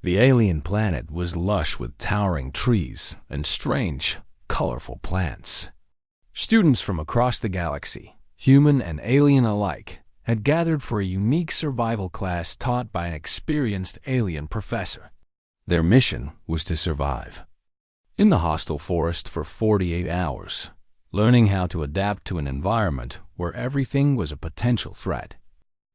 The alien planet was lush with towering trees and strange, colorful plants. Students from across the galaxy, human and alien alike, had gathered for a unique survival class taught by an experienced alien professor. Their mission was to survive in the hostile forest for 48 hours, learning how to adapt to an environment where everything was a potential threat.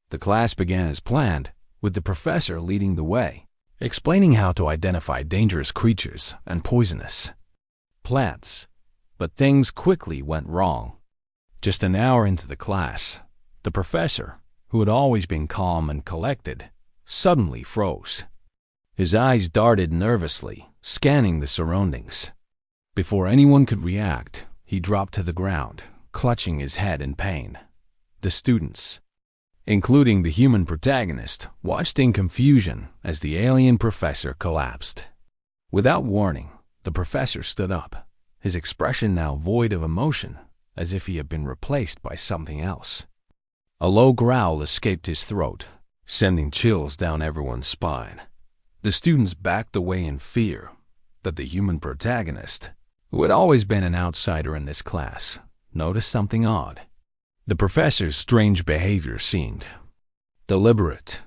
The class began as planned, with the professor leading the way, explaining how to identify dangerous creatures and poisonous plants. But things quickly went wrong. Just an hour into the class, the professor, who had always been calm and collected, suddenly froze. His eyes darted nervously, scanning the surroundings. Before anyone could react, he dropped to the ground, clutching his head in pain. The students, including the human protagonist, watched in confusion as the alien professor collapsed. Without warning, the professor stood up, his expression now void of emotion, as if he had been replaced by something else. A low growl escaped his throat, sending chills down everyone's spine. The students backed away in fear that the human protagonist, who had always been an outsider in this class, noticed something odd. The professor's strange behavior seemed deliberate.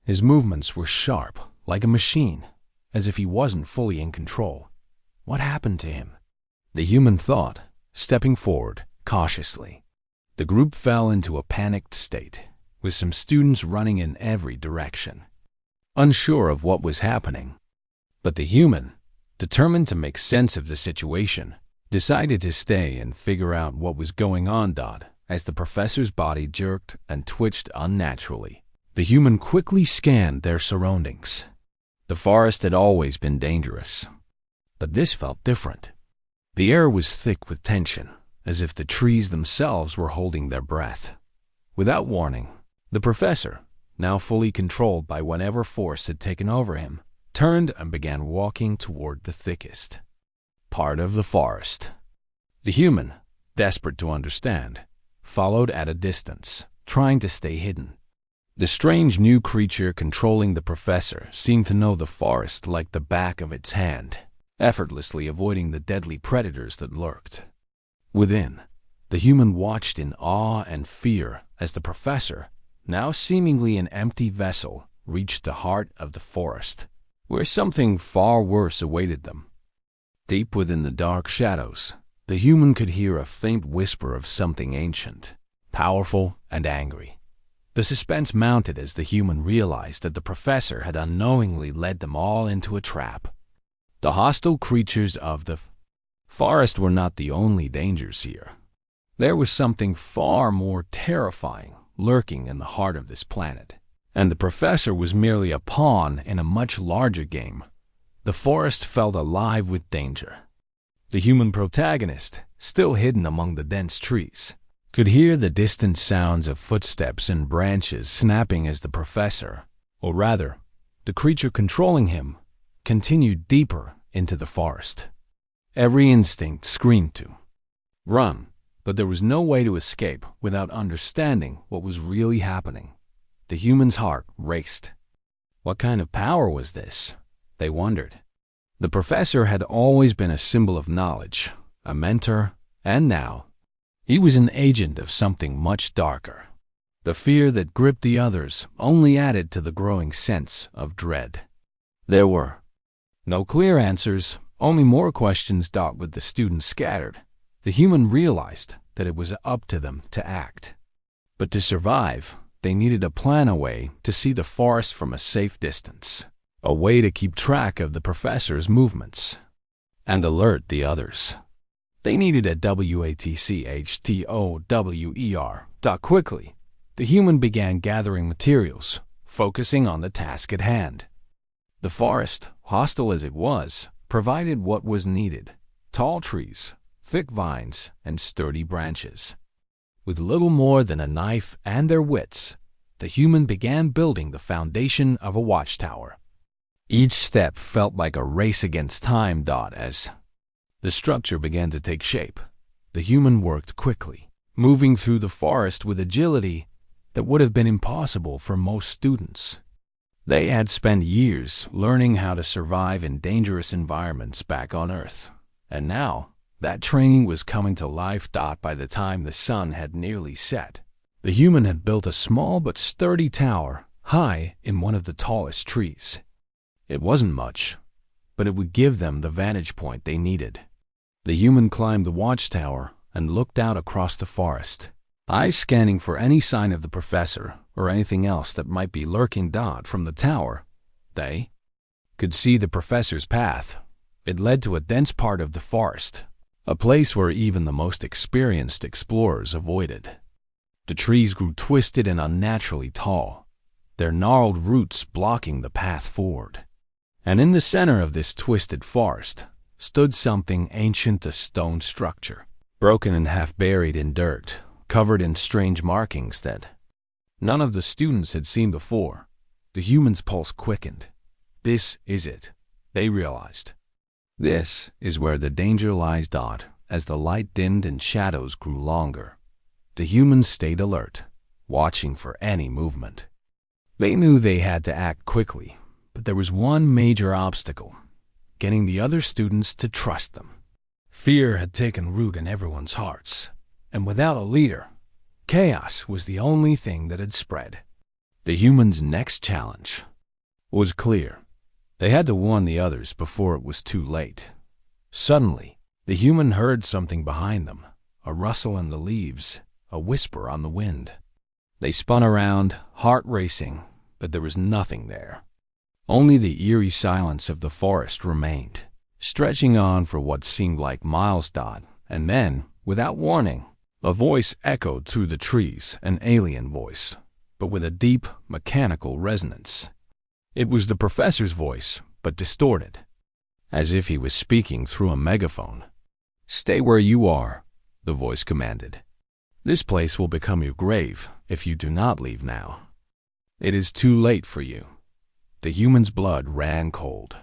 His movements were sharp, like a machine, as if he wasn't fully in control. What happened to him? The human thought, stepping forward cautiously. The group fell into a panicked state, with some students running in every direction, unsure of what was happening. But the human, determined to make sense of the situation, decided to stay and figure out what was going on. As the professor's body jerked and twitched unnaturally, the human quickly scanned their surroundings. The forest had always been dangerous, but this felt different. The air was thick with tension, as if the trees themselves were holding their breath. Without warning, the professor, now fully controlled by whatever force had taken over him, turned and began walking toward the thickest part of the forest. The human, desperate to understand, followed at a distance, trying to stay hidden. The strange new creature controlling the professor seemed to know the forest like the back of its hand, effortlessly avoiding the deadly predators that lurked within. The human watched in awe and fear as the professor, now seemingly an empty vessel, reached the heart of the forest, where something far worse awaited them. Deep within the dark shadows, the human could hear a faint whisper of something ancient, powerful, and angry. The suspense mounted as the human realized that the professor had unknowingly led them all into a trap. The hostile creatures of the forest were not the only dangers here. There was something far more terrifying lurking in the heart of this planet, and the professor was merely a pawn in a much larger game. The forest felt alive with danger. The human protagonist, still hidden among the dense trees, could hear the distant sounds of footsteps and branches snapping as the professor, or rather, the creature controlling him, continued deeper into the forest. Every instinct screamed to run, but there was no way to escape without understanding what was really happening. The human's heart raced. What kind of power was this? They wondered. The professor had always been a symbol of knowledge, a mentor, and now he was an agent of something much darker. The fear that gripped the others only added to the growing sense of dread. There were no clear answers, only more questions. With the students scattered, the human realized that it was up to them to act. But to survive, they needed a plan, a way to see the forest from a safe distance, a way to keep track of the professor's movements, and alert the others. They needed a WATCHTOWER. Quickly, the human began gathering materials, focusing on the task at hand. The forest, hostile as it was, provided what was needed: tall trees, thick vines, and sturdy branches. With little more than a knife and their wits, the human began building the foundation of a watchtower. Each step felt like a race against time. As the structure began to take shape, the human worked quickly, moving through the forest with agility that would have been impossible for most students. They had spent years learning how to survive in dangerous environments back on Earth, and now that training was coming to life. By the time the sun had nearly set, the human had built a small but sturdy tower high in one of the tallest trees. It wasn't much, but it would give them the vantage point they needed. The human climbed the watchtower and looked out across the forest, eyes scanning for any sign of the professor or anything else that might be lurking. From the tower, they could see the professor's path. It led to a dense part of the forest, a place where even the most experienced explorers avoided. The trees grew twisted and unnaturally tall, their gnarled roots blocking the path forward. And in the center of this twisted forest stood something ancient, a stone structure, broken and half buried in dirt, covered in strange markings that none of the students had seen before. The human's pulse quickened. This is it, they realized. This is where the danger lies. As the light dimmed and shadows grew longer, the humans stayed alert, watching for any movement. They knew they had to act quickly, but there was one major obstacle: getting the other students to trust them. Fear had taken root in everyone's hearts, and without a leader, chaos was the only thing that had spread. The humans' next challenge was clear. They had to warn the others before it was too late. Suddenly, the human heard something behind them, a rustle in the leaves, a whisper on the wind. They spun around, heart racing, but there was nothing there. Only the eerie silence of the forest remained, stretching on for what seemed like miles. And then, without warning, a voice echoed through the trees, an alien voice, but with a deep, mechanical resonance. It was the professor's voice, but distorted, as if he was speaking through a megaphone. "Stay where you are," the voice commanded. "This place will become your grave if you do not leave now. It is too late for you." The human's blood ran cold.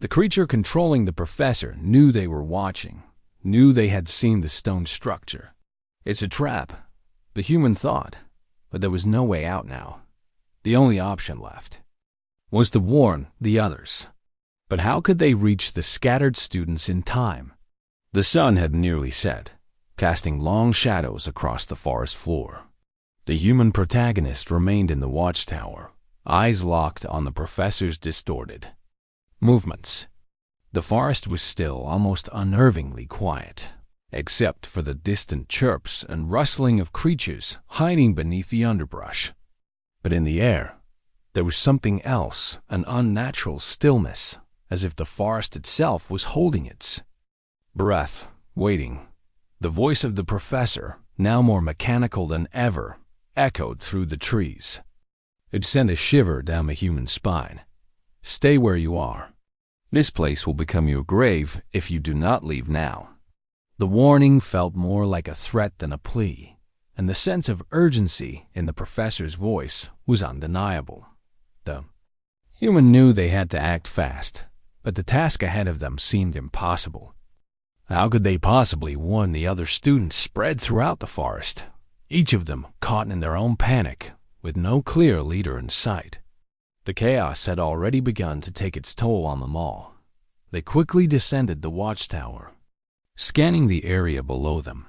The creature controlling the professor knew they were watching, knew they had seen the stone structure. "It's a trap," the human thought, but there was no way out now. The only option left was to warn the others. But how could they reach the scattered students in time? The sun had nearly set, casting long shadows across the forest floor. The human protagonist remained in the watchtower, eyes locked on the professor's distorted movements. The forest was still, almost unnervingly quiet, except for the distant chirps and rustling of creatures hiding beneath the underbrush. But in the air, there was something else, an unnatural stillness, as if the forest itself was holding its breath, waiting. The voice of the professor, now more mechanical than ever, echoed through the trees. It sent a shiver down the human spine. "Stay where you are. This place will become your grave if you do not leave now." The warning felt more like a threat than a plea, and the sense of urgency in the professor's voice was undeniable. The human knew they had to act fast, but the task ahead of them seemed impossible. How could they possibly warn the other students spread throughout the forest, each of them caught in their own panic, with no clear leader in sight? The chaos had already begun to take its toll on them all. They quickly descended the watchtower, scanning the area below them.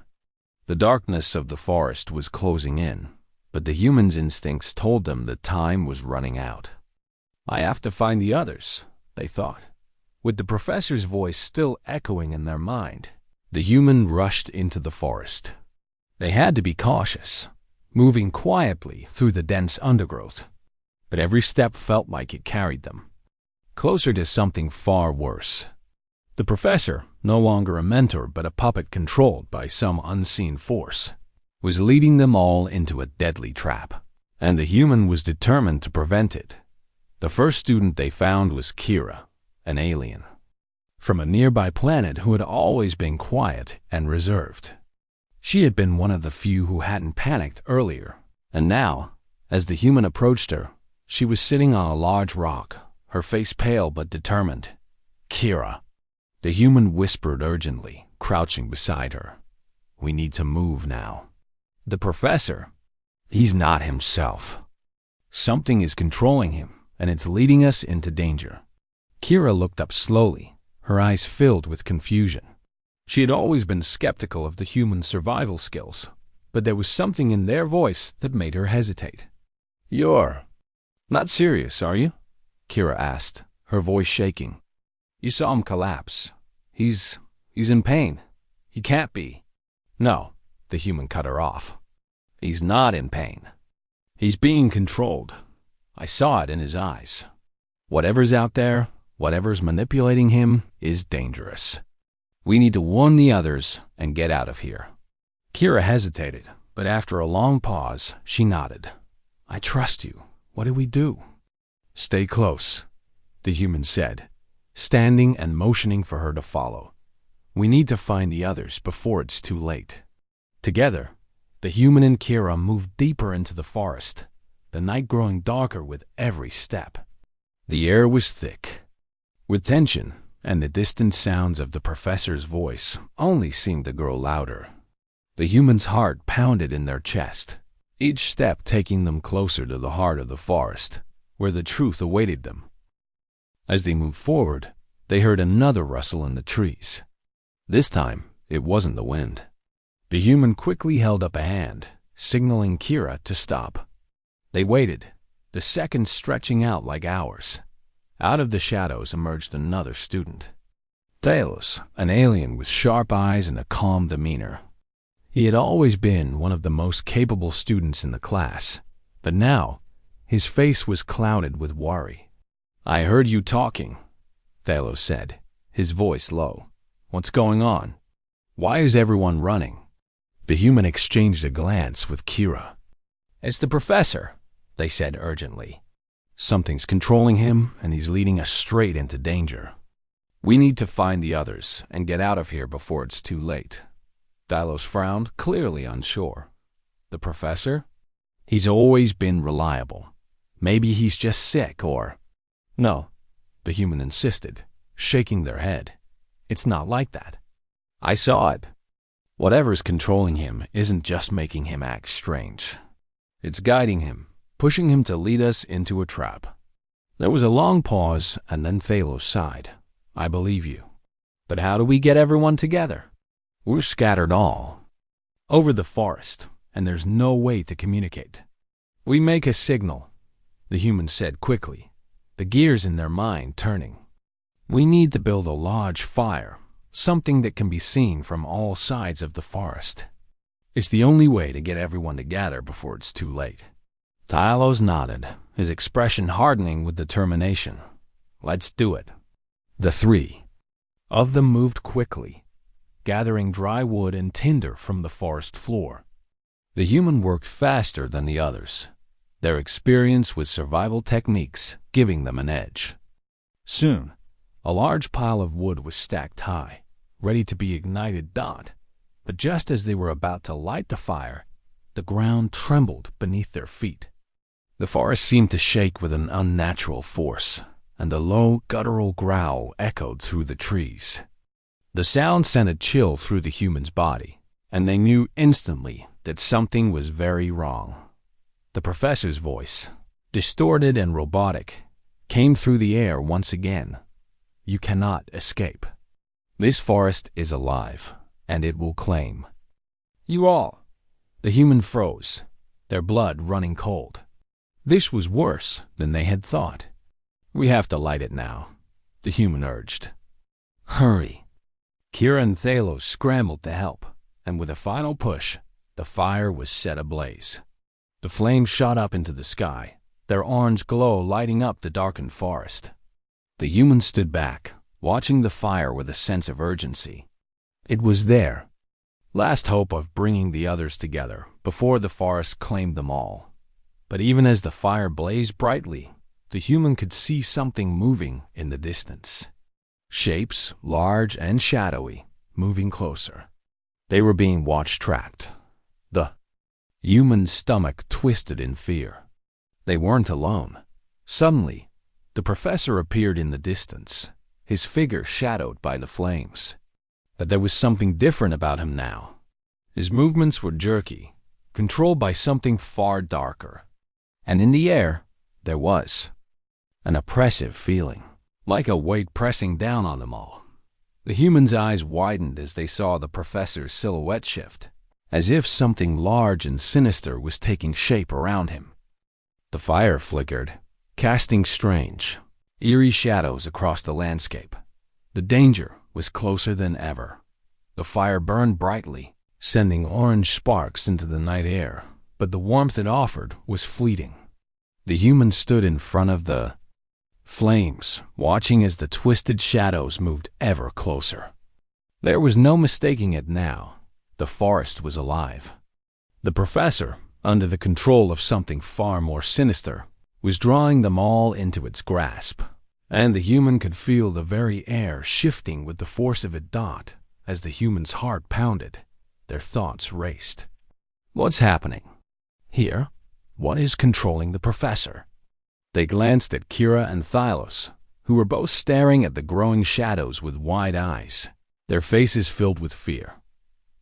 The darkness of the forest was closing in, but the humans' instincts told them that time was running out. "I have to find the others," they thought. With the professor's voice still echoing in their mind, the human rushed into the forest. They had to be cautious, moving quietly through the dense undergrowth, but every step felt like it carried them closer to something far worse. The professor, no longer a mentor but a puppet controlled by some unseen force, was leading them all into a deadly trap, and the human was determined to prevent it. The first student they found was Kira, an alien from a nearby planet who had always been quiet and reserved. She had been one of the few who hadn't panicked earlier, and now, as the human approached her, she was sitting on a large rock, her face pale but determined. "Kira," the human whispered urgently, crouching beside her. "We need to move now." The professor, he's not himself. Something is controlling him, and it's leading us into danger. Kira looked up slowly, her eyes filled with confusion. She had always been skeptical of the human survival skills, but there was something in their voice that made her hesitate. "You're not serious, are you?" Kira asked, her voice shaking. "You saw him collapse. He's in pain. He can't be." "No," the human cut her off. "He's not in pain. He's being controlled. I saw it in his eyes. Whatever's out there, whatever's manipulating him, is dangerous. We need to warn the others and get out of here." Kira hesitated, but after a long pause, she nodded. "I trust you. What do we do?" "Stay close," the human said, standing and motioning for her to follow. "We need to find the others before it's too late." Together, the human and Kira moved deeper into the forest, the night growing darker with every step. The air was thick with tension, and the distant sounds of the professor's voice only seemed to grow louder. The human's heart pounded in their chest, each step taking them closer to the heart of the forest, where the truth awaited them. As they moved forward, they heard another rustle in the trees. This time, it wasn't the wind. The human quickly held up a hand, signaling Kira to stop. They waited, the seconds stretching out like hours. Out of the shadows emerged another student. Talos, an alien with sharp eyes and a calm demeanor. He had always been one of the most capable students in the class, but now his face was clouded with worry. "I heard you talking," Talos said, his voice low. "What's going on? Why is everyone running?" The human exchanged a glance with Kira. "It's the professor," they said urgently. "Something's controlling him, and he's leading us straight into danger. We need to find the others and get out of here before it's too late." Talos frowned, clearly unsure. "The professor? He's always been reliable. Maybe he's just sick or—" "No," the human insisted, shaking their head. "It's not like that. I saw it. Whatever's controlling him isn't just making him act strange. It's guiding him, pushing him to lead us into a trap." There was a long pause, and then Talos sighed. "I believe you. But how do we get everyone together? We're scattered all over the forest, and there's no way to communicate." "We make a signal," the human said quickly, the gears in their mind turning. "We need to build a large fire, something that can be seen from all sides of the forest. It's the only way to get everyone to gather before it's too late." Talos nodded, his expression hardening with determination. "Let's do it." The three of them moved quickly, gathering dry wood and tinder from the forest floor. The human worked faster than the others, their experience with survival techniques giving them an edge. Soon, a large pile of wood was stacked high, ready to be ignited. But just as they were about to light the fire, the ground trembled beneath their feet. The forest seemed to shake with an unnatural force, and a low, guttural growl echoed through the trees. The sound sent a chill through the human's body, and they knew instantly that something was very wrong. The professor's voice, distorted and robotic, came through the air once again. "You cannot escape. This forest is alive, and it will claim you all." The human froze, their blood running cold. This was worse than they had thought. "We have to light it now," the human urged. "Hurry." Kira and Talos scrambled to help, and with a final push, the fire was set ablaze. The flames shot up into the sky, their orange glow lighting up the darkened forest. The human stood back, watching the fire with a sense of urgency. It was their last hope of bringing the others together before the forest claimed them all. But even as the fire blazed brightly, the human could see something moving in the distance. Shapes, large and shadowy, moving closer. They were being watch-tracked. The human's stomach twisted in fear. They weren't alone. Suddenly, the professor appeared in the distance, his figure shadowed by the flames. But there was something different about him now. His movements were jerky, controlled by something far darker. And in the air, there was an oppressive feeling, like a weight pressing down on them all. The humans' eyes widened as they saw the professor's silhouette shift, as if something large and sinister was taking shape around him. The fire flickered, casting strange, eerie shadows across the landscape. The danger was closer than ever. The fire burned brightly, sending orange sparks into the night air, but the warmth it offered was fleeting. The humans stood in front of the flames, watching as the twisted shadows moved ever closer. There was no mistaking it now. The forest was alive. The professor, under the control of something far more sinister, was drawing them all into its grasp, and the human could feel the very air shifting with the force of it. As the human's heart pounded, their thoughts raced. What's happening here? What is controlling the professor? They glanced at Kira and Thylos, who were both staring at the growing shadows with wide eyes, their faces filled with fear.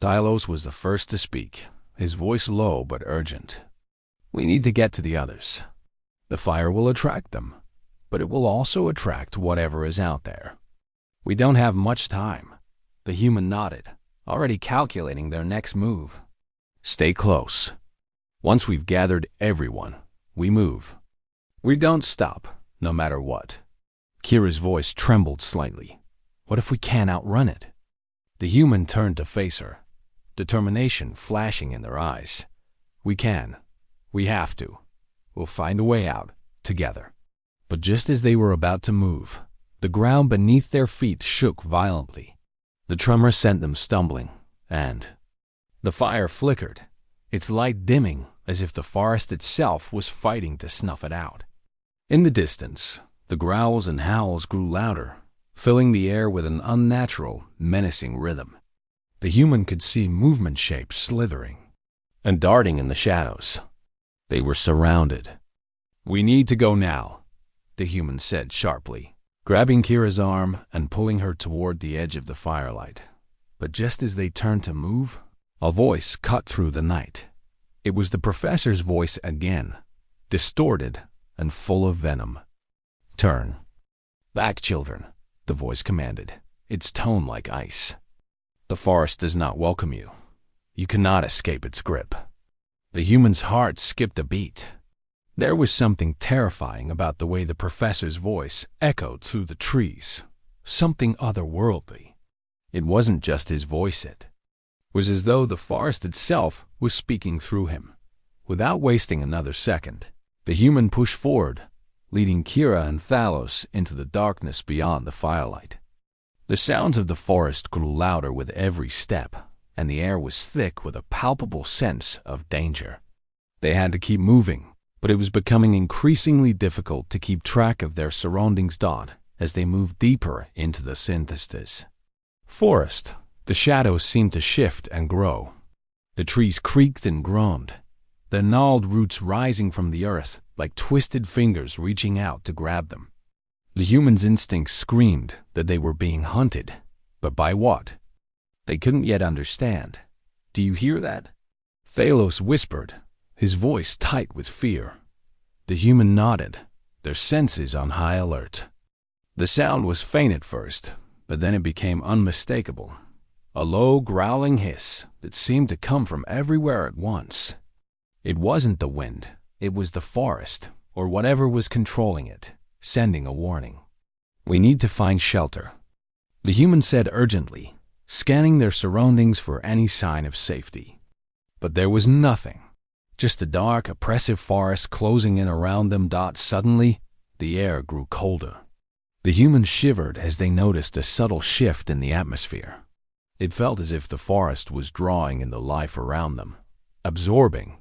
Thylos was the first to speak, his voice low but urgent. We need to get to the others. The fire will attract them, but it will also attract whatever is out there. We don't have much time. The human nodded, already calculating their next move. Stay close. Once we've gathered everyone, we move. We don't stop, no matter what. Kira's voice trembled slightly. What if we can't outrun it? The human turned to face her, determination flashing in their eyes. We can. We have to. We'll find a way out, together. But just as they were about to move, the ground beneath their feet shook violently. The tremor sent them stumbling, and the fire flickered, its light dimming as if the forest itself was fighting to snuff it out. In the distance, the growls and howls grew louder, filling the air with an unnatural, menacing rhythm. The human could see movement shapes slithering and darting in the shadows. They were surrounded. We need to go now, the human said sharply, grabbing Kira's arm and pulling her toward the edge of the firelight. But just as they turned to move, a voice cut through the night. It was the professor's voice again, distorted and full of venom. Turn back, children, the voice commanded, its tone like ice. The forest does not welcome you. You cannot escape its grip. The human's heart skipped a beat. There was something terrifying about the way the professor's voice echoed through the trees, something otherworldly. It wasn't just his voice, it was as though the forest itself was speaking through him. Without wasting another second, the human pushed forward, leading Kira and Thalos into the darkness beyond the firelight. The sounds of the forest grew louder with every step, and the air was thick with a palpable sense of danger. They had to keep moving, but it was becoming increasingly difficult to keep track of their surroundings as they moved deeper into the synthesis. Forest. The shadows seemed to shift and grow. The trees creaked and groaned, their gnarled roots rising from the earth like twisted fingers reaching out to grab them. The human's instincts screamed that they were being hunted, but by what? They couldn't yet understand. Do you hear that? Thalos whispered, his voice tight with fear. The human nodded, their senses on high alert. The sound was faint at first, but then it became unmistakable. A low, growling hiss that seemed to come from everywhere at once. It wasn't the wind, it was the forest, or whatever was controlling it, sending a warning. We need to find shelter, the human said urgently, scanning their surroundings for any sign of safety. But there was nothing, just a dark, oppressive forest closing in around them. Suddenly, the air grew colder. The humans shivered as they noticed a subtle shift in the atmosphere. It felt as if the forest was drawing in the life around them, absorbing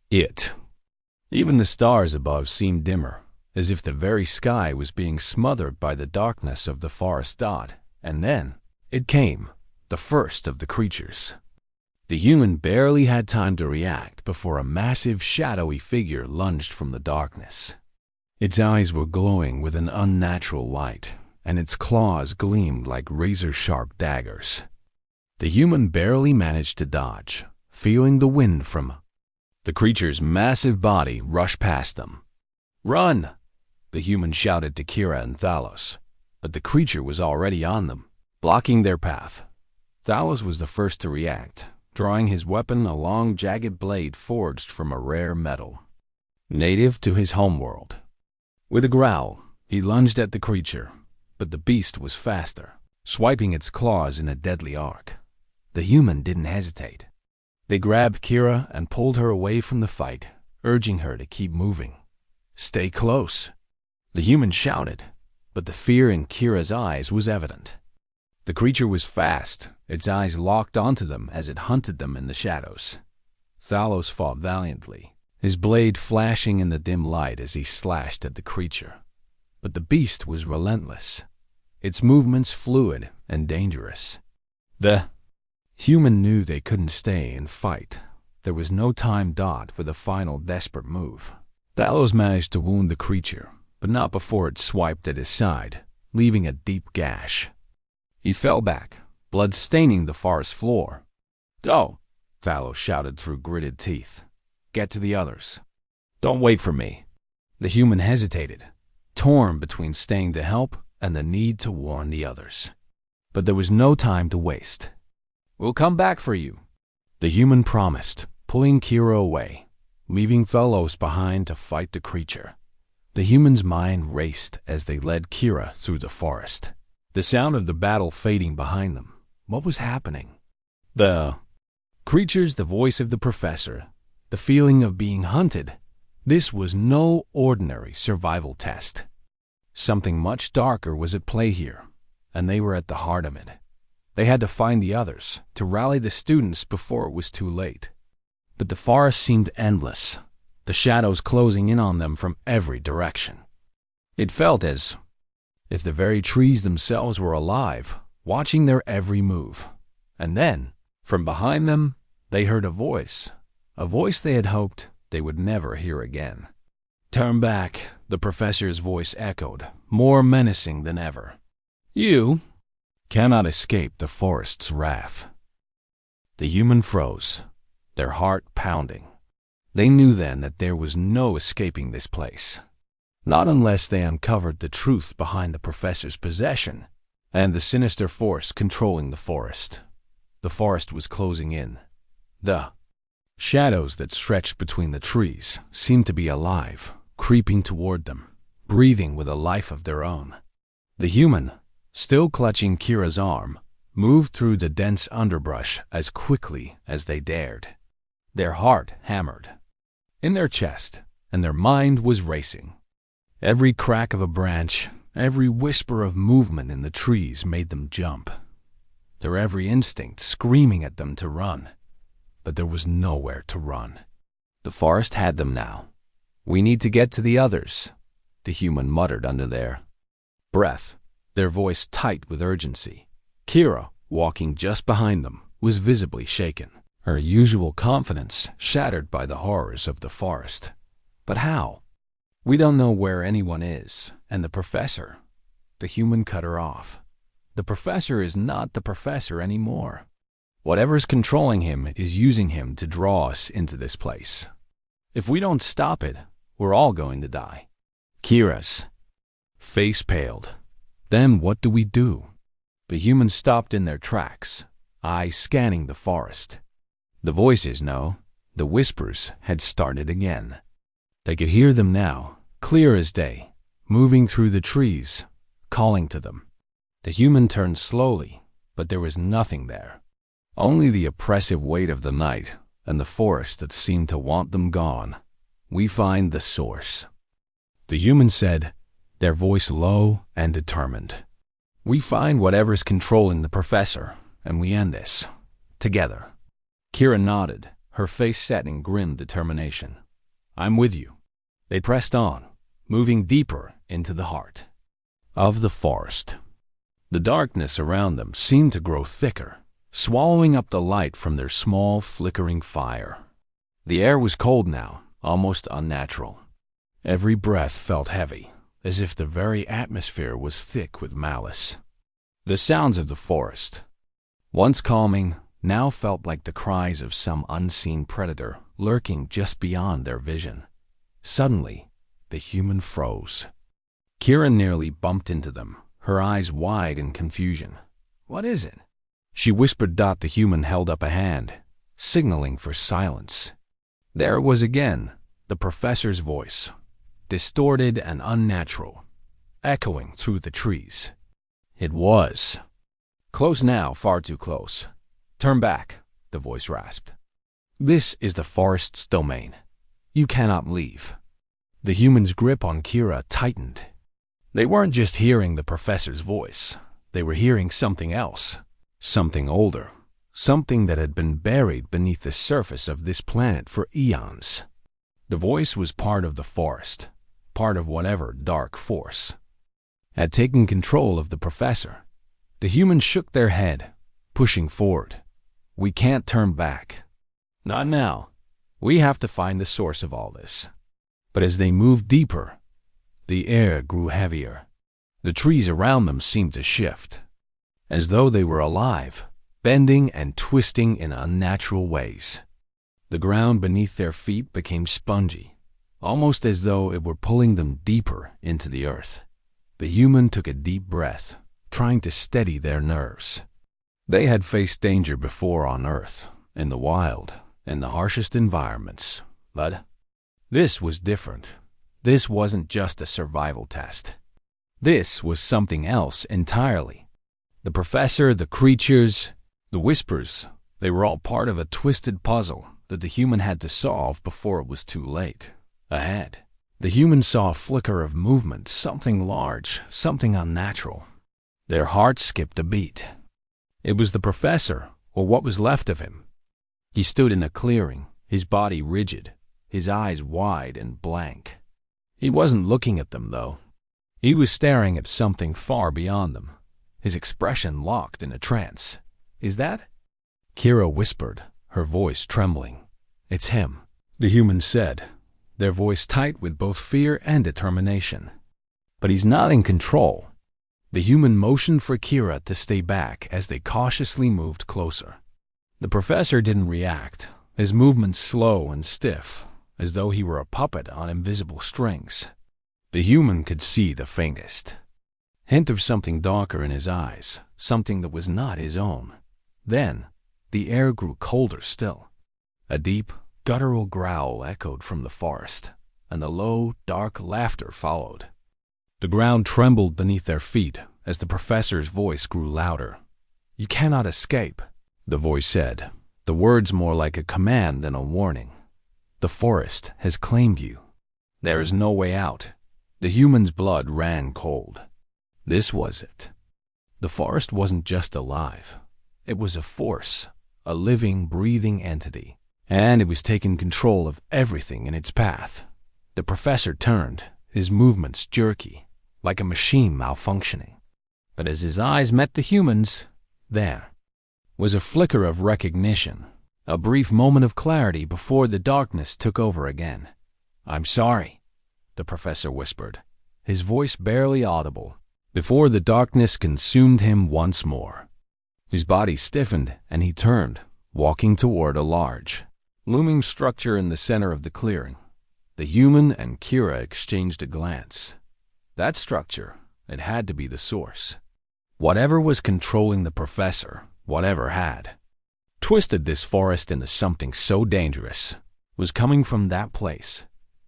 it. Even the stars above seemed dimmer, as if the very sky was being smothered by the darkness of the forest. And then it came, the first of the creatures. The human barely had time to react before a massive, shadowy figure lunged from the darkness. Its eyes were glowing with an unnatural light, and its claws gleamed like razor-sharp daggers. The human barely managed to dodge, feeling the wind from the creature's massive body rush past them. Run! The human shouted to Kira and Thalos, but the creature was already on them, blocking their path. Thalos was the first to react, drawing his weapon, a long, jagged blade forged from a rare metal, native to his homeworld. With a growl, he lunged at the creature, but the beast was faster, swiping its claws in a deadly arc. The human didn't hesitate. They grabbed Kira and pulled her away from the fight, urging her to keep moving. "Stay close," the human shouted, but the fear in Kira's eyes was evident. The creature was fast, its eyes locked onto them as it hunted them in the shadows. Thalos fought valiantly, his blade flashing in the dim light as he slashed at the creature. But the beast was relentless, its movements fluid and dangerous. The human knew they couldn't stay and fight. There was no time for the final desperate move. Thalos managed to wound the creature, but not before it swiped at his side, leaving a deep gash. He fell back, blood staining the forest floor. "Go!" Thalos shouted through gritted teeth. "Get to the others. Don't wait for me." The human hesitated, torn between staying to help and the need to warn the others. But there was no time to waste. "We'll come back for you," the human promised, pulling Kira away, leaving Thalos behind to fight the creature. The human's mind raced as they led Kira through the forest, the sound of the battle fading behind them. What was happening? The creatures, the voice of the professor, the feeling of being hunted. This was no ordinary survival test. Something much darker was at play here, and they were at the heart of it. They had to find the others, to rally the students before it was too late. But the forest seemed endless, the shadows closing in on them from every direction. It felt as if the very trees themselves were alive, watching their every move. And then, from behind them, they heard a voice they had hoped they would never hear again. "Turn back," the professor's voice echoed, more menacing than ever. "You cannot escape the forest's wrath." The human froze, their heart pounding. They knew then that there was no escaping this place. Not unless they uncovered the truth behind the professor's possession and the sinister force controlling the forest. The forest was closing in. The shadows that stretched between the trees seemed to be alive, creeping toward them, breathing with a life of their own. The human, still clutching Kira's arm, moved through the dense underbrush as quickly as they dared. Their heart hammered in their chest, and their mind was racing. Every crack of a branch, every whisper of movement in the trees made them jump, their every instinct screaming at them to run. But there was nowhere to run. The forest had them now. "We need to get to the others," the human muttered under their breath, their voice tight with urgency. Kira, walking just behind them, was visibly shaken, her usual confidence shattered by the horrors of the forest. But how? "We don't know where anyone is, and the professor," the human cut her off. "The professor is not the professor anymore. Whatever's controlling him is using him to draw us into this place. If we don't stop it, we're all going to die." Kira's face paled. "Then what do we do?" The humans stopped in their tracks, eyes scanning the forest. The voices, no, the whispers had started again. They could hear them now, clear as day, moving through the trees, calling to them. The human turned slowly, but there was nothing there. Only the oppressive weight of the night and the forest that seemed to want them gone. "We find the source," the human said, their voice low and determined. "We find whatever's controlling the professor, and we end this. Together." Kira nodded, her face set in grim determination. "I'm with you." They pressed on, moving deeper into the heart of the forest. The darkness around them seemed to grow thicker, swallowing up the light from their small, flickering fire. The air was cold now, almost unnatural. Every breath felt heavy, as if the very atmosphere was thick with malice. The sounds of the forest, once calming, now felt like the cries of some unseen predator lurking just beyond their vision. Suddenly, the human froze. Kira nearly bumped into them, her eyes wide in confusion. "What is it?" she whispered. The human held up a hand, signaling for silence. There it was again, the professor's voice, distorted and unnatural, echoing through the trees. It was close now, far too close. "Turn back," the voice rasped. "This is the forest's domain. You cannot leave." The human's grip on Kira tightened. They weren't just hearing the professor's voice. They were hearing something else, something older, something that had been buried beneath the surface of this planet for eons. The voice was part of the forest, part of whatever dark force had taken control of the professor. The humans shook their head, pushing forward. "We can't turn back. Not now. We have to find the source of all this." But as they moved deeper, the air grew heavier. The trees around them seemed to shift, as though they were alive, bending and twisting in unnatural ways. The ground beneath their feet became spongy, almost as though it were pulling them deeper into the earth. The human took a deep breath, trying to steady their nerves. They had faced danger before on Earth, in the wild, in the harshest environments. But this was different. This wasn't just a survival test. This was something else entirely. The professor, the creatures, the whispers, they were all part of a twisted puzzle that the human had to solve before it was too late. Ahead, the human saw a flicker of movement, something large, something unnatural. Their hearts skipped a beat. It was the professor, or what was left of him. He stood in a clearing, his body rigid, his eyes wide and blank. He wasn't looking at them, though. He was staring at something far beyond them, his expression locked in a trance. "Is that?" Kira whispered, her voice trembling. "It's him," the human said, their voice tight with both fear and determination. "But he's not in control." The human motioned for Kira to stay back as they cautiously moved closer. The professor didn't react, his movements slow and stiff, as though he were a puppet on invisible strings. The human could see the faintest hint of something darker in his eyes, something that was not his own. Then, the air grew colder still. A deep, guttural growl echoed from the forest, and a low, dark laughter followed. The ground trembled beneath their feet as the professor's voice grew louder. "You cannot escape," the voice said, the words more like a command than a warning. "The forest has claimed you. There is no way out." The human's blood ran cold. This was it. The forest wasn't just alive. It was a force, a living, breathing entity, and it was taking control of everything in its path. The professor turned, his movements jerky, like a machine malfunctioning. But as his eyes met the humans, there was a flicker of recognition, a brief moment of clarity before the darkness took over again. "I'm sorry," the professor whispered, his voice barely audible, before the darkness consumed him once more. His body stiffened and he turned, walking toward a large, looming structure in the center of the clearing. The human and Kira exchanged a glance. That structure, it had to be the source. Whatever was controlling the professor, whatever had twisted this forest into something so dangerous, was coming from that place.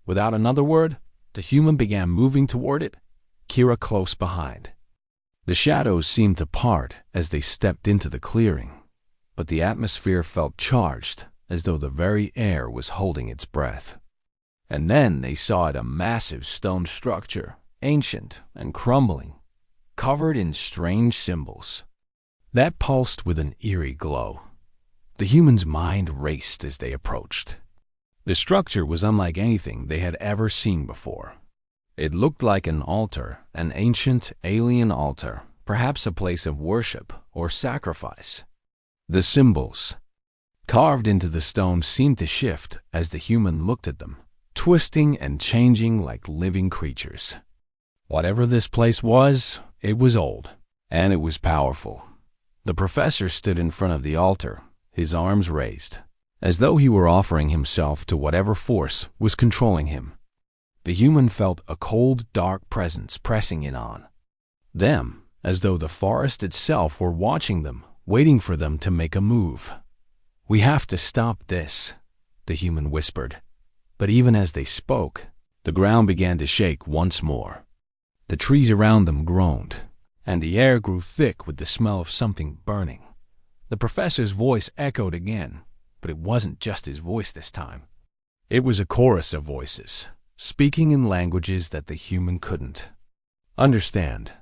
Without another word, the human began moving toward it, Kira close behind. The shadows seemed to part as they stepped into the clearing, but the atmosphere felt charged, as though the very air was holding its breath. And then they saw it, a massive stone structure, ancient and crumbling, covered in strange symbols that pulsed with an eerie glow. The human's mind raced as they approached. The structure was unlike anything they had ever seen before. It looked like an altar, an ancient alien altar, perhaps a place of worship or sacrifice. The symbols carved into the stone seemed to shift as the human looked at them, twisting and changing like living creatures. Whatever this place was, it was old, and it was powerful. The professor stood in front of the altar, his arms raised, as though he were offering himself to whatever force was controlling him. The human felt a cold, dark presence pressing in on them, as though the forest itself were watching them, waiting for them to make a move. "We have to stop this," the human whispered. But even as they spoke, the ground began to shake once more. The trees around them groaned, and the air grew thick with the smell of something burning. The professor's voice echoed again, but it wasn't just his voice this time. It was a chorus of voices, speaking in languages that the human couldn't understand.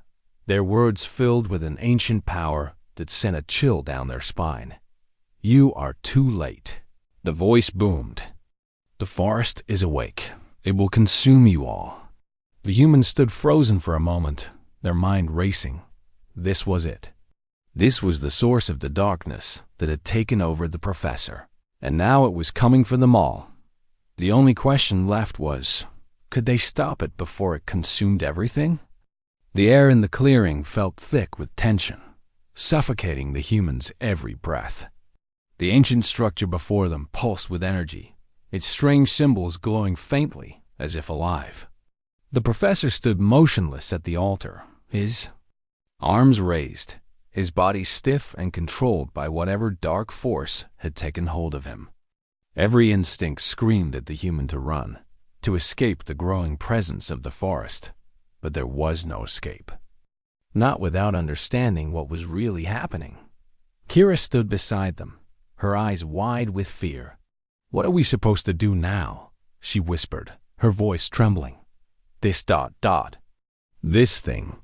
Their words filled with an ancient power that sent a chill down their spine. "You are too late," the voice boomed. "The forest is awake. It will consume you all." The humans stood frozen for a moment, their mind racing. This was it. This was the source of the darkness that had taken over the professor, and now it was coming for them all. The only question left was, could they stop it before it consumed everything? The air in the clearing felt thick with tension, suffocating the humans' every breath. The ancient structure before them pulsed with energy, its strange symbols glowing faintly as if alive. The professor stood motionless at the altar, his arms raised, his body stiff and controlled by whatever dark force had taken hold of him. Every instinct screamed at the human to run, to escape the growing presence of the forest, but there was no escape. Not without understanding what was really happening. Kira stood beside them, her eyes wide with fear. "What are we supposed to do now?" she whispered, her voice trembling. "This ... This thing.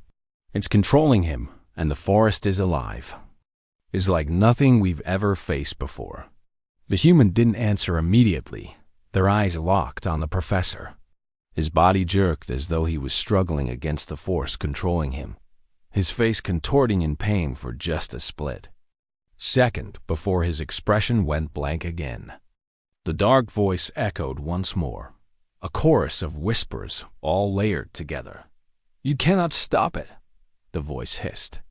It's controlling him, and the forest is alive. It's like nothing we've ever faced before." The human didn't answer immediately, their eyes locked on the professor. His body jerked as though he was struggling against the force controlling him, his face contorting in pain for just a split second before his expression went blank again. The dark voice echoed once more, a chorus of whispers all layered together. "You cannot stop it," the voice hissed.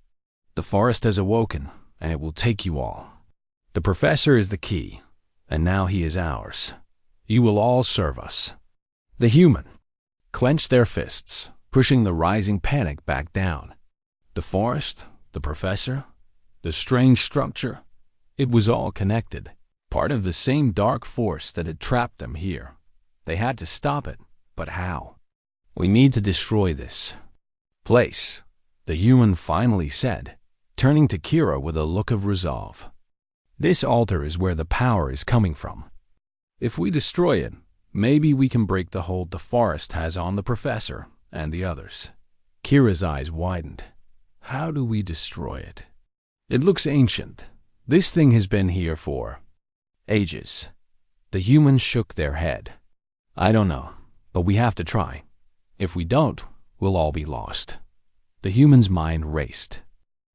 "The forest has awoken, and it will take you all. The professor is the key, and now he is ours. You will all serve us." The human clenched their fists, pushing the rising panic back down. The forest, the professor, the strange structure, it was all connected, part of the same dark force that had trapped them here. They had to stop it, but how? "We need to destroy this place," the human finally said, turning to Kira with a look of resolve. "This altar is where the power is coming from. If we destroy it, maybe we can break the hold the forest has on the professor and the others." Kira's eyes widened. "How do we destroy it? It looks ancient. This thing has been here for ages." The humans shook their head. "I don't know, but we have to try. If we don't, we'll all be lost." The human's mind raced.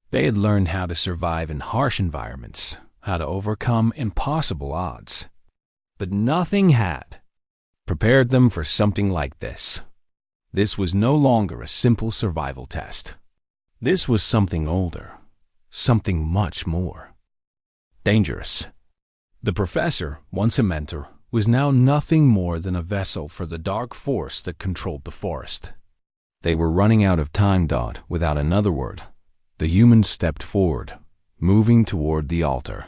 They had learned how to survive in harsh environments, how to overcome impossible odds. But nothing had prepared them for something like this. This was no longer a simple survival test. This was something older, something much more dangerous. The professor, once a mentor, was now nothing more than a vessel for the dark force that controlled the forest. They were running out of time. Without another word, the humans stepped forward, moving toward the altar.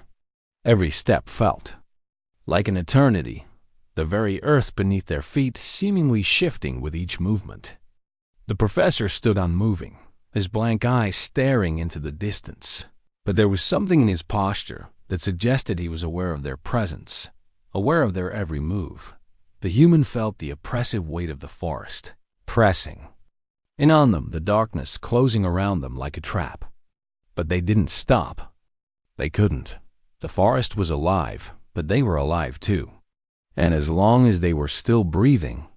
Every step felt like an eternity, the very earth beneath their feet seemingly shifting with each movement. The professor stood unmoving, his blank eyes staring into the distance. But there was something in his posture that suggested he was aware of their presence, aware of their every move. The human felt the oppressive weight of the forest, pressing in on them, the darkness closing around them like a trap. But they didn't stop. They couldn't. The forest was alive, but they were alive too. And as long as they were still breathing,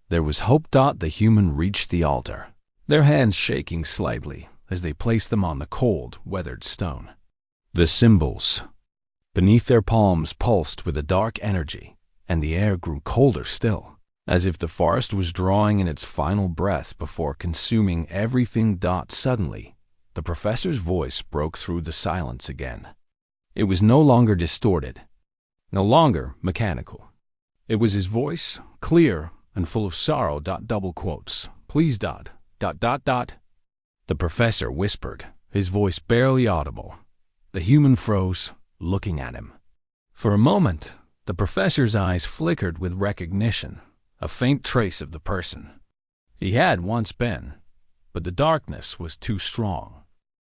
there was hope. The human reached the altar, their hands shaking slightly as they placed them on the cold, weathered stone. The symbols beneath their palms pulsed with a dark energy, and the air grew colder still, as if the forest was drawing in its final breath before consuming everything. Suddenly, the professor's voice broke through the silence again. It was no longer distorted, no longer mechanical. It was his voice, clear and full of sorrow. Double quotes. Please. The professor whispered, his voice barely audible. The human froze, looking at him. For a moment, the professor's eyes flickered with recognition, a faint trace of the person he had once been, but the darkness was too strong.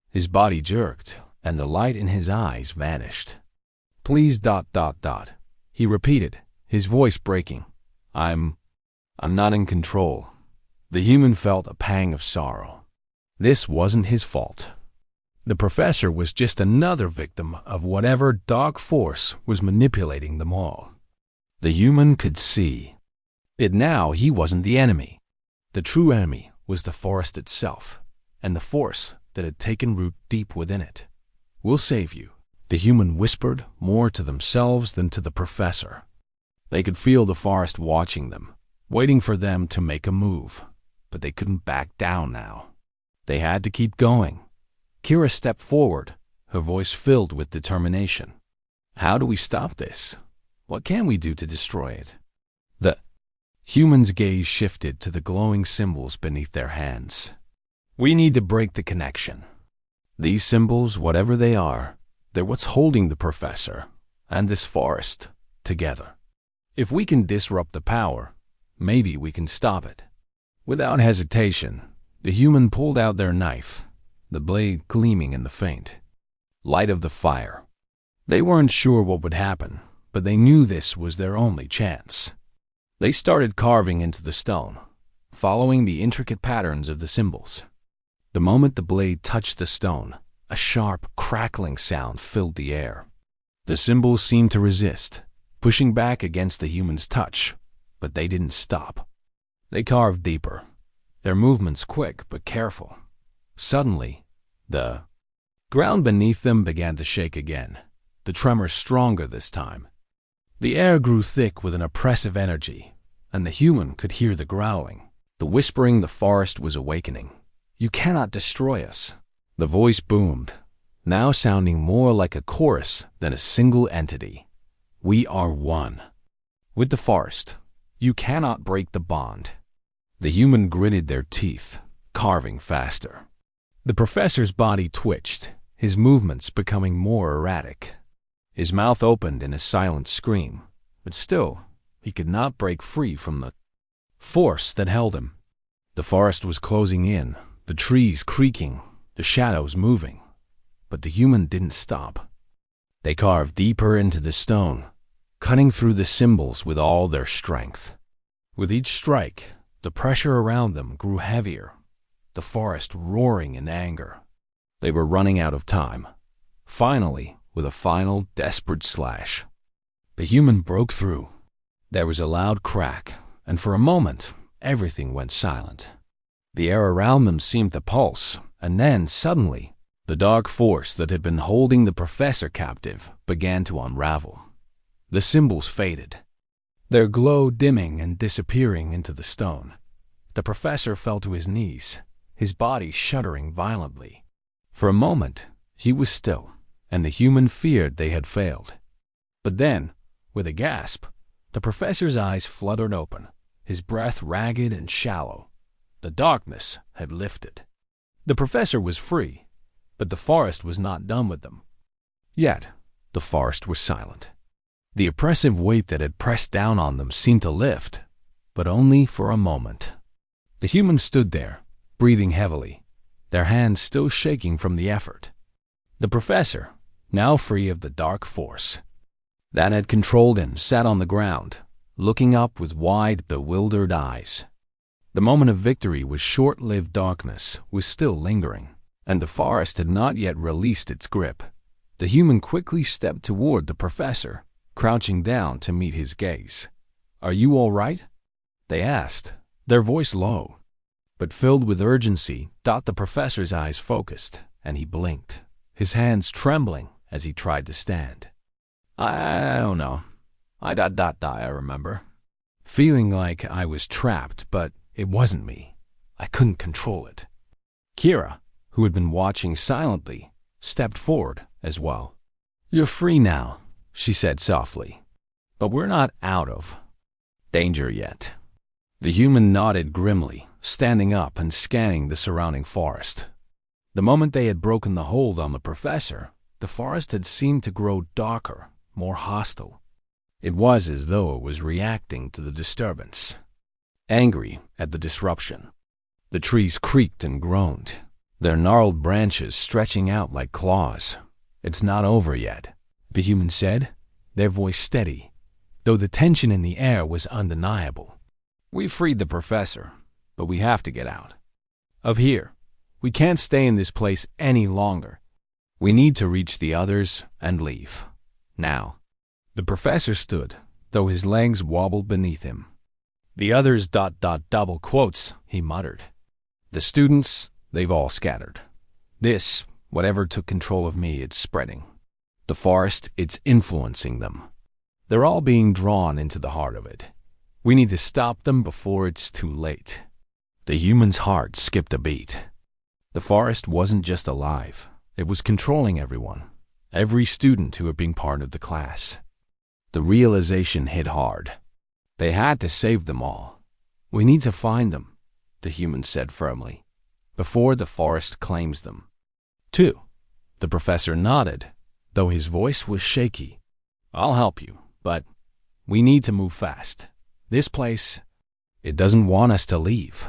His body jerked, and the light in his eyes vanished. Please. He repeated, his voice breaking. I'm not in control. The human felt a pang of sorrow. This wasn't his fault. The professor was just another victim of whatever dark force was manipulating them all. The human could see it now. He wasn't the enemy. The true enemy was the forest itself, and the force that had taken root deep within it. We'll save you, the human whispered, more to themselves than to the professor. They could feel the forest watching them, waiting for them to make a move, but they couldn't back down now. They had to keep going. Kira stepped forward, her voice filled with determination. How do we stop this? What can we do to destroy it? The human's gaze shifted to the glowing symbols beneath their hands. We need to break the connection. These symbols, whatever they are, they're what's holding the professor and this forest together. If we can disrupt the power, maybe we can stop it. Without hesitation, the human pulled out their knife, the blade gleaming in the faint light of the fire. They weren't sure what would happen, but they knew this was their only chance. They started carving into the stone, following the intricate patterns of the symbols. The moment the blade touched the stone, a sharp, crackling sound filled the air. The symbols seemed to resist, pushing back against the human's touch, but they didn't stop. They carved deeper, their movements quick but careful. Suddenly, the ground beneath them began to shake again, the tremor stronger this time. The air grew thick with an oppressive energy, and the human could hear the growling, the whispering. The forest was awakening. You cannot destroy us. The voice boomed, now sounding more like a chorus than a single entity. We are one with the forest. You cannot break the bond. The human gritted their teeth, carving faster. The professor's body twitched, his movements becoming more erratic. His mouth opened in a silent scream, but still, he could not break free from the force that held him. The forest was closing in, the trees creaking, the shadows moving, but the human didn't stop. They carved deeper into the stone, cutting through the symbols with all their strength. With each strike, the pressure around them grew heavier, the forest roaring in anger. They were running out of time. Finally, with a final, desperate slash, the human broke through. There was a loud crack, and for a moment, everything went silent. The air around them seemed to pulse, and then, suddenly, the dark force that had been holding the professor captive began to unravel. The symbols faded, their glow dimming and disappearing into the stone. The professor fell to his knees, his body shuddering violently. For a moment, he was still, and the human feared they had failed. But then, with a gasp, the professor's eyes fluttered open, his breath ragged and shallow. The darkness had lifted. The professor was free, but the forest was not done with them. Yet, the forest was silent. The oppressive weight that had pressed down on them seemed to lift, but only for a moment. The humans stood there, breathing heavily, their hands still shaking from the effort. The professor, now free of the dark force that had controlled him, sat on the ground, looking up with wide, bewildered eyes. The moment of victory was short-lived. Darkness was still lingering, and the forest had not yet released its grip. The human quickly stepped toward the professor, crouching down to meet his gaze. "Are you all right?" they asked, their voice low, but filled with urgency. The professor's eyes focused, and he blinked, his hands trembling as he tried to stand. I don't know. I remember. Feeling like I was trapped, but it wasn't me. I couldn't control it. Kira, who had been watching silently, stepped forward as well. "You're free now," she said softly. "But we're not out of danger yet." The human nodded grimly, standing up and scanning the surrounding forest. The moment they had broken the hold on the professor, the forest had seemed to grow darker, more hostile. It was as though it was reacting to the disturbance, angry at the disruption. The trees creaked and groaned, their gnarled branches stretching out like claws. "It's not over yet," the human said, their voice steady, though the tension in the air was undeniable. "We freed the professor, but we have to get out of here. We can't stay in this place any longer. We need to reach the others and leave. Now." The professor stood, though his legs wobbled beneath him. "The others ... double quotes," he muttered. "The students, they've all scattered. This, whatever took control of me, it's spreading. The forest, it's influencing them. They're all being drawn into the heart of it. We need to stop them before it's too late." The human's heart skipped a beat. The forest wasn't just alive. It was controlling everyone, every student who had been part of the class. The realization hit hard. They had to save them all. "We need to find them," the human said firmly, "before the forest claims them." "Two." The professor nodded, though his voice was shaky. "I'll help you, but we need to move fast. This place, it doesn't want us to leave."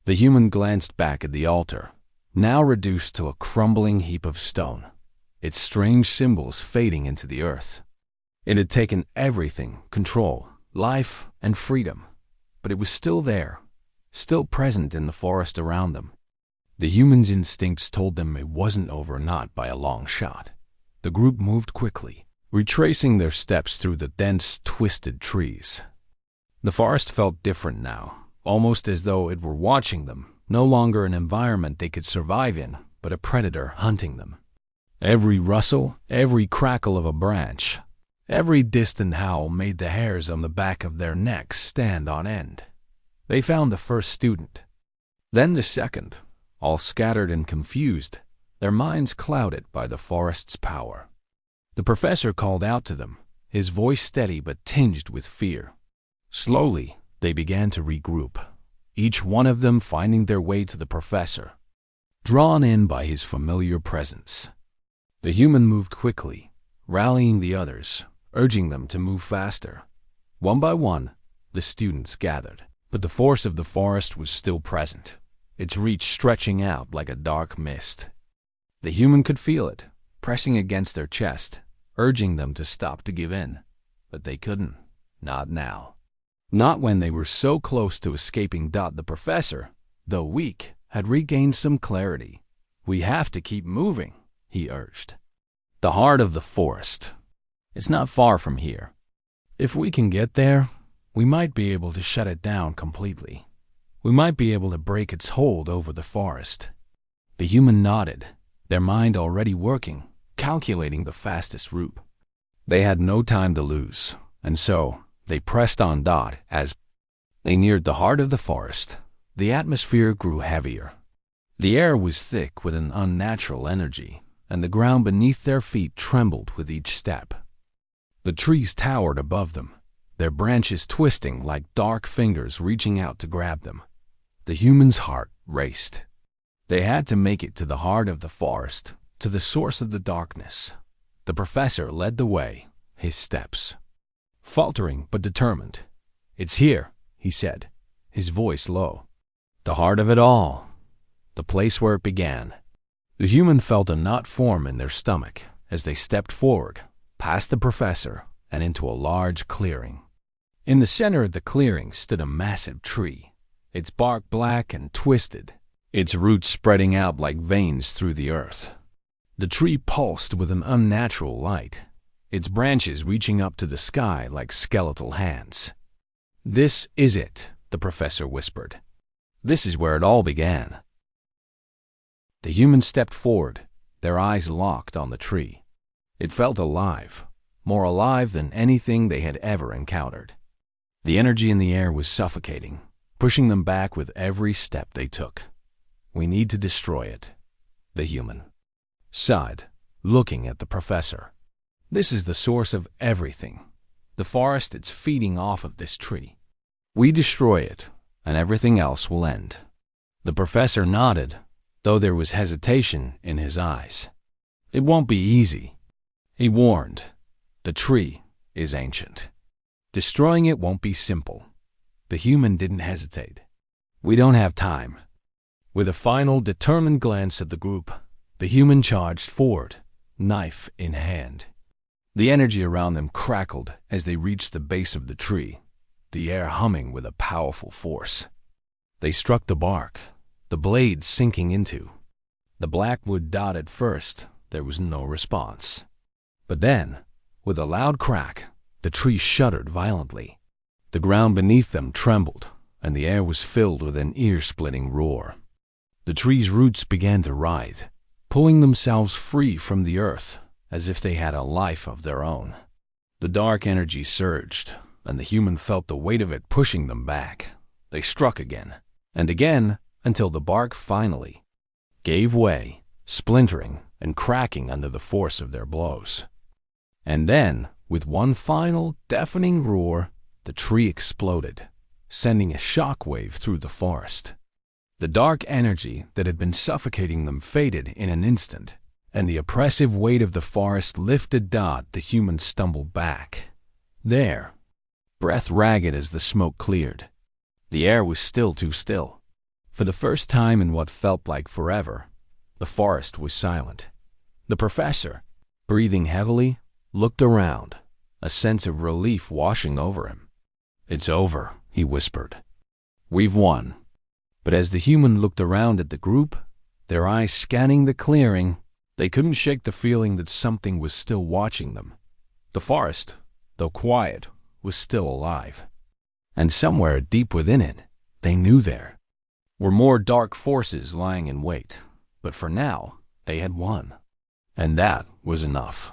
The human glanced back at the altar, now reduced to a crumbling heap of stone, its strange symbols fading into the earth. It had taken everything, control, life, and freedom, but it was still there, still present in the forest around them. The human's instincts told them it wasn't over, not by a long shot. The group moved quickly, retracing their steps through the dense, twisted trees. The forest felt different now, almost as though it were watching them, no longer an environment they could survive in, but a predator hunting them. Every rustle, every crackle of a branch, every distant howl made the hairs on the back of their necks stand on end. They found the first student, then the second, all scattered and confused, their minds clouded by the forest's power. The professor called out to them, his voice steady but tinged with fear. Slowly, they began to regroup, each one of them finding their way to the professor, drawn in by his familiar presence. The human moved quickly, rallying the others, urging them to move faster. One by one, the students gathered, but the force of the forest was still present, its reach stretching out like a dark mist. The human could feel it, pressing against their chest, urging them to stop, to give in. But they couldn't. Not now. Not when they were so close to escaping. The professor, though weak, had regained some clarity. "We have to keep moving," he urged. "The heart of the forest. It's not far from here. If we can get there, we might be able to shut it down completely. We might be able to break its hold over the forest." The human nodded, their mind already working, calculating the fastest route. They had no time to lose, and so they pressed on. As they neared the heart of the forest, the atmosphere grew heavier. The air was thick with an unnatural energy, and the ground beneath their feet trembled with each step. The trees towered above them, their branches twisting like dark fingers reaching out to grab them. The human's heart raced. They had to make it to the heart of the forest, to the source of the darkness. The professor led the way, his steps faltering but determined. "It's here," he said, his voice low. "The heart of it all. The place where it began." The human felt a knot form in their stomach as they stepped forward, past the professor, and into a large clearing. In the center of the clearing stood a massive tree, its bark black and twisted, its roots spreading out like veins through the earth. The tree pulsed with an unnatural light, its branches reaching up to the sky like skeletal hands. "This is it," the professor whispered. "This is where it all began." The humans stepped forward, their eyes locked on the tree. It felt alive, more alive than anything they had ever encountered. The energy in the air was suffocating, pushing them back with every step they took. "We need to destroy it," the human sighed, looking at the professor. "This is the source of everything. The forest, it's feeding off of this tree. We destroy it, and everything else will end. The professor nodded, though there was hesitation in his eyes. It won't be easy, he warned. The tree is ancient. Destroying it won't be simple. The human didn't hesitate. We don't have time. With a final, determined glance at the group, the human charged forward, knife in hand. The energy around them crackled as they reached the base of the tree, the air humming with a powerful force. They struck the bark, the blade sinking into. The black wood dotted first. There was no response. But then, with a loud crack, the tree shuddered violently. The ground beneath them trembled, and the air was filled with an ear-splitting roar. The tree's roots began to writhe, pulling themselves free from the earth as if they had a life of their own. The dark energy surged, and the human felt the weight of it pushing them back. They struck again, and again, until the bark finally gave way, splintering and cracking under the force of their blows. And then, with one final, deafening roar, the tree exploded, sending a shockwave through the forest. The dark energy that had been suffocating them faded in an instant, and the oppressive weight of the forest lifted. The human stumbled back. There, breath ragged as the smoke cleared. The air was still too still. For the first time in what felt like forever, the forest was silent. The professor, breathing heavily, looked around, a sense of relief washing over him. "It's over," he whispered. "We've won." But as the human looked around at the group, their eyes scanning the clearing, they couldn't shake the feeling that something was still watching them. The forest, though quiet, was still alive. And somewhere deep within it, they knew there were more dark forces lying in wait. But for now, they had won. And that was enough.